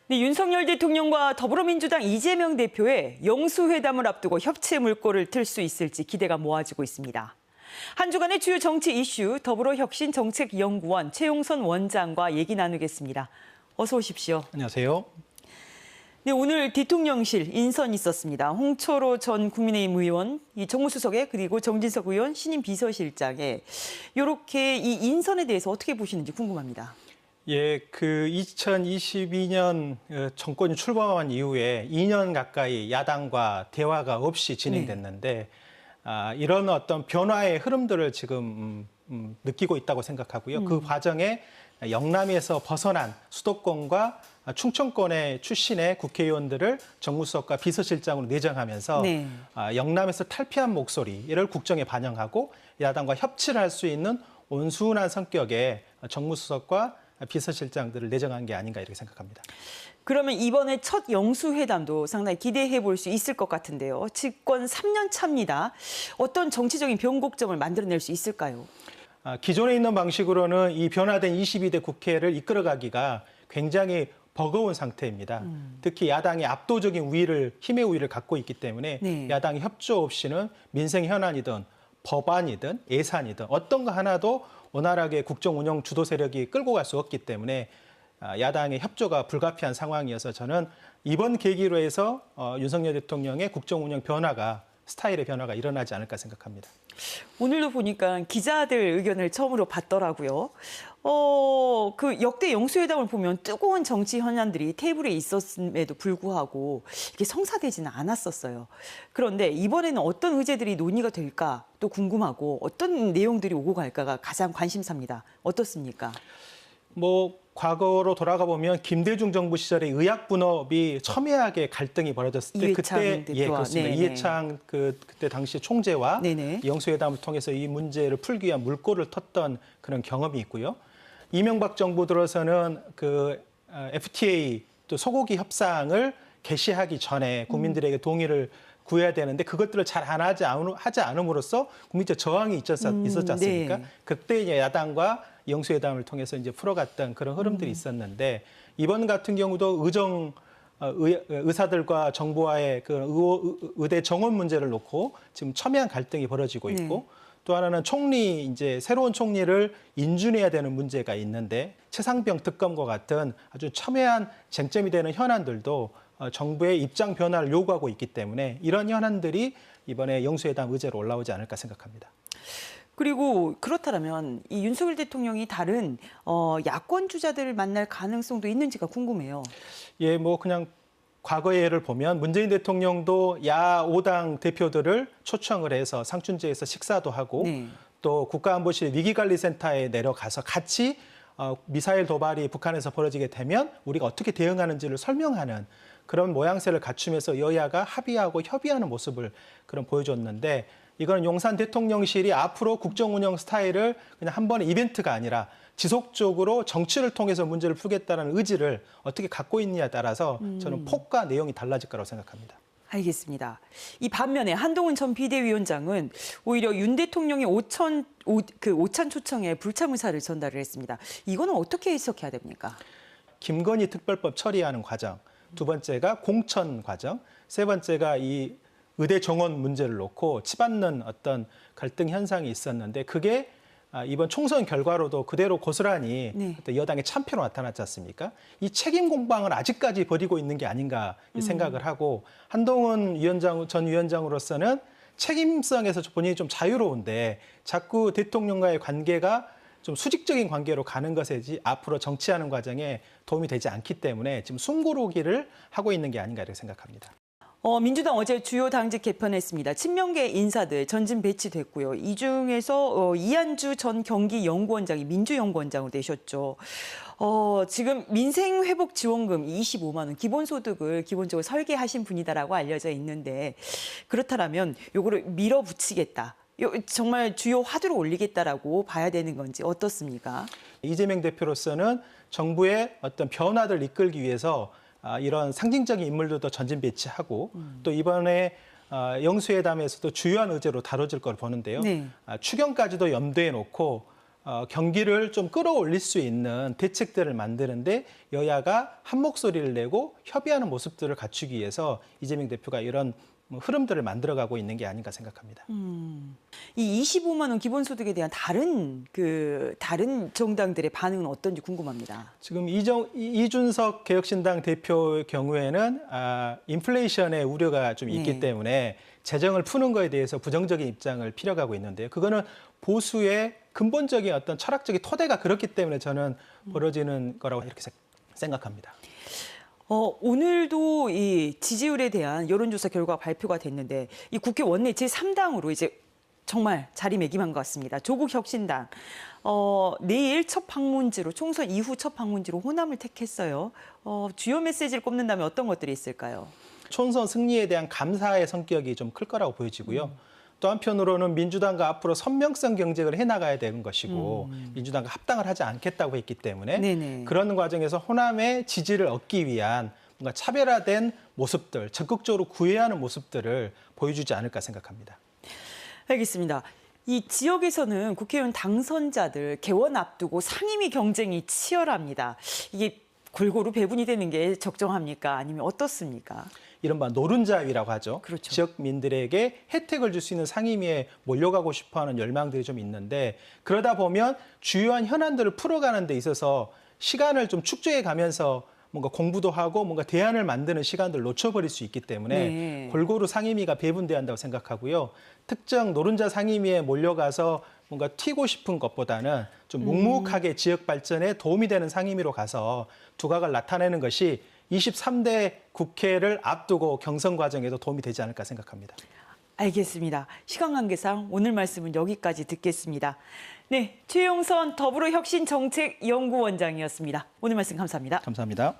네, 윤석열 대통령과 더불어민주당 이재명 대표의 영수회담을 앞두고 협치의 물꼬를 틀 수 있을지 기대가 모아지고 있습니다. 한 주간의 주요 정치 이슈 더불어혁신정책연구원 최용선 원장과 얘기 나누겠습니다. 어서 오십시오. 안녕하세요. 네, 오늘 대통령실 인선이 있었습니다. 홍철호 전 국민의힘 의원, 이 정무수석에 그리고 정진석 의원 신임 비서실장에 이렇게 이 인선에 대해서 어떻게 보시는지 궁금합니다. 예, 2022년 정권이 출범한 이후에 2년 가까이 야당과 대화가 없이 진행됐는데 이런 어떤 변화의 흐름들을 지금 느끼고 있다고 생각하고요. 그 과정에 영남에서 벗어난 수도권과 충청권의 출신의 국회의원들을 정무수석과 비서실장으로 내정하면서 영남에서 탈피한 목소리를 국정에 반영하고 야당과 협치를 할 수 있는 온순한 성격의 정무수석과 비서실장들을 내정한 게 아닌가 이렇게 생각합니다. 그러면 이번에 첫 영수회담도 상당히 기대해 볼 수 있을 것 같은데요. 집권 3년 차입니다. 어떤 정치적인 변곡점을 만들어낼 수 있을까요? 기존에 있는 방식으로는 이 변화된 22대 국회를 이끌어가기가 굉장히 버거운 상태입니다. 특히 야당이 압도적인 힘의 우위를 갖고 있기 때문에 야당의 협조 없이는 민생 현안이든 법안이든 예산이든 어떤 거 하나도 원활하게 국정 운영 주도 세력이 끌고 갈 수 없기 때문에 야당의 협조가 불가피한 상황이어서 저는 이번 계기로 해서 윤석열 대통령의 국정 운영 스타일의 변화가 일어나지 않을까 생각합니다. 오늘도 보니까 기자들 의견을 처음으로 받더라고요. 그 역대 영수회담을 보면 뜨거운 정치 현안들이 테이블에 있었음에도 불구하고 이게 성사되지는 않았었어요. 그런데 이번에는 어떤 의제들이 논의가 될까 또 궁금하고 어떤 내용들이 오고 갈까가 가장 관심사입니다. 어떻습니까? 과거로 돌아가 보면 김대중 정부 시절에 의약분업이 첨예하게 갈등이 벌어졌을 때 그때 그렇습니다. 이해창 그때 당시 총재와 영수회담을 통해서 이 문제를 풀기 위한 물꼬를 텄던 그런 경험이 있고요. 이명박 정부 들어서는 FTA 또 소고기 협상을 개시하기 전에 국민들에게 동의를 구해야 되는데 그것들을 잘 하지 않음으로써 국민적 저항이 있었지 않습니까? 그때 이제 야당과 영수회담을 통해서 이제 풀어갔던 그런 흐름들이 있었는데 이번 같은 경우도 의사들과 정부와의 의대 정원 문제를 놓고 지금 첨예한 갈등이 벌어지고 있고 또 하나는 새로운 총리를 인준해야 되는 문제가 있는데 최상병 특검과 같은 아주 첨예한 쟁점이 되는 현안들도 정부의 입장 변화를 요구하고 있기 때문에 이런 현안들이 이번에 영수회담 의제로 올라오지 않을까 생각합니다. 그리고 그렇다면 이 윤석열 대통령이 다른 야권 주자들을 만날 가능성도 있는지가 궁금해요. 예, 그냥 과거의 예를 보면 문재인 대통령도 야5당 대표들을 초청을 해서 상춘제에서 식사도 하고 또 국가안보실 위기관리센터에 내려가서 같이 미사일 도발이 북한에서 벌어지게 되면 우리가 어떻게 대응하는지를 설명하는 그런 모양새를 갖추면서 여야가 합의하고 협의하는 모습을 보여줬는데 이거는 용산 대통령실이 앞으로 국정 운영 스타일을 그냥 한 번의 이벤트가 아니라 지속적으로 정치를 통해서 문제를 풀겠다는 의지를 어떻게 갖고 있느냐에 따라서 저는 폭과 내용이 달라질 거라고 생각합니다. 알겠습니다. 이 반면에 한동훈 전 비대위원장은 오히려 윤 대통령의 오찬 초청에 불참 의사를 전달을 했습니다. 이거는 어떻게 해석해야 됩니까? 김건희 특별법 처리하는 과정, 두 번째가 공천 과정, 세 번째가 이 의대 정원 문제를 놓고 치받는 어떤 갈등 현상이 있었는데 그게 이번 총선 결과로도 그대로 고스란히 여당의 참패로 나타났지 않습니까? 이 책임 공방을 아직까지 벌이고 있는 게 아닌가 생각을 하고 한동훈 전 위원장으로서는 책임성에서 본인이 좀 자유로운데 자꾸 대통령과의 관계가 좀 수직적인 관계로 가는 것이지 앞으로 정치하는 과정에 도움이 되지 않기 때문에 지금 숨고르기를 하고 있는 게 아닌가 이렇게 생각합니다. 민주당 어제 주요 당직 개편했습니다. 친명계 인사들 전진 배치됐고요. 이 중에서 이한주 전 경기연구원장이 민주연구원장으로 되셨죠. 지금 민생회복지원금 25만 원 기본소득을 기본적으로 설계하신 분이다라고 알려져 있는데 그렇다면 요거를 밀어붙이겠다. 정말 주요 화두로 올리겠다라고 봐야 되는 건지 어떻습니까? 이재명 대표로서는 정부의 어떤 변화를 이끌기 위해서 이런 상징적인 인물들도 전진 배치하고 또 이번에 영수회담에서도 주요한 의제로 다뤄질 걸 보는데요. 추경까지도 염두에 놓고 경기를 좀 끌어올릴 수 있는 대책들을 만드는데 여야가 한 목소리를 내고 협의하는 모습들을 갖추기 위해서 이재명 대표가 이런 흐름들을 만들어가고 있는 게 아닌가 생각합니다. 이 25만 원 기본소득에 대한 다른 정당들의 반응은 어떤지 궁금합니다. 지금 이준석 개혁신당 대표의 경우에는 인플레이션의 우려가 좀 있기 네. 때문에 재정을 푸는 거에 대해서 부정적인 입장을 피력하고 있는데요. 그거는 보수의 근본적인 어떤 철학적인 토대가 그렇기 때문에 저는 벌어지는 거라고 이렇게 생각합니다. 오늘도 이 지지율에 대한 여론조사 결과가 발표가 됐는데 이 국회 원내 제3당으로 이제 정말 자리매김한 것 같습니다. 조국혁신당 내일 첫 방문지로 총선 이후 첫 방문지로 호남을 택했어요. 주요 메시지를 꼽는다면 어떤 것들이 있을까요? 총선 승리에 대한 감사의 성격이 좀 클 거라고 보여지고요. 또 한편으로는 민주당과 앞으로 선명성 경쟁을 해나가야 되는 것이고 민주당과 합당을 하지 않겠다고 했기 때문에 네네. 그런 과정에서 호남의 지지를 얻기 위한 뭔가 차별화된 모습들, 적극적으로 구애하는 모습들을 보여주지 않을까 생각합니다. 알겠습니다. 이 지역에서는 국회의원 당선자들 개원 앞두고 상임위 경쟁이 치열합니다. 이게 골고루 배분이 되는 게 적정합니까? 아니면 어떻습니까? 이른바 노른자위라고 하죠. 그렇죠. 지역민들에게 혜택을 줄 수 있는 상임위에 몰려가고 싶어하는 열망들이 좀 있는데 그러다 보면 주요한 현안들을 풀어가는 데 있어서 시간을 좀 축소해 가면서 뭔가 공부도 하고 뭔가 대안을 만드는 시간들을 놓쳐버릴 수 있기 때문에 네. 골고루 상임위가 배분돼야 한다고 생각하고요. 특정 노른자 상임위에 몰려가서 뭔가 튀고 싶은 것보다는 좀 묵묵하게 지역 발전에 도움이 되는 상임위로 가서 두각을 나타내는 것이 23대 국회를 앞두고 경선 과정에도 도움이 되지 않을까 생각합니다. 알겠습니다. 시간 관계상 오늘 말씀은 여기까지 듣겠습니다. 네, 최용선 더불어혁신정책연구원장이었습니다. 오늘 말씀 감사합니다. 감사합니다.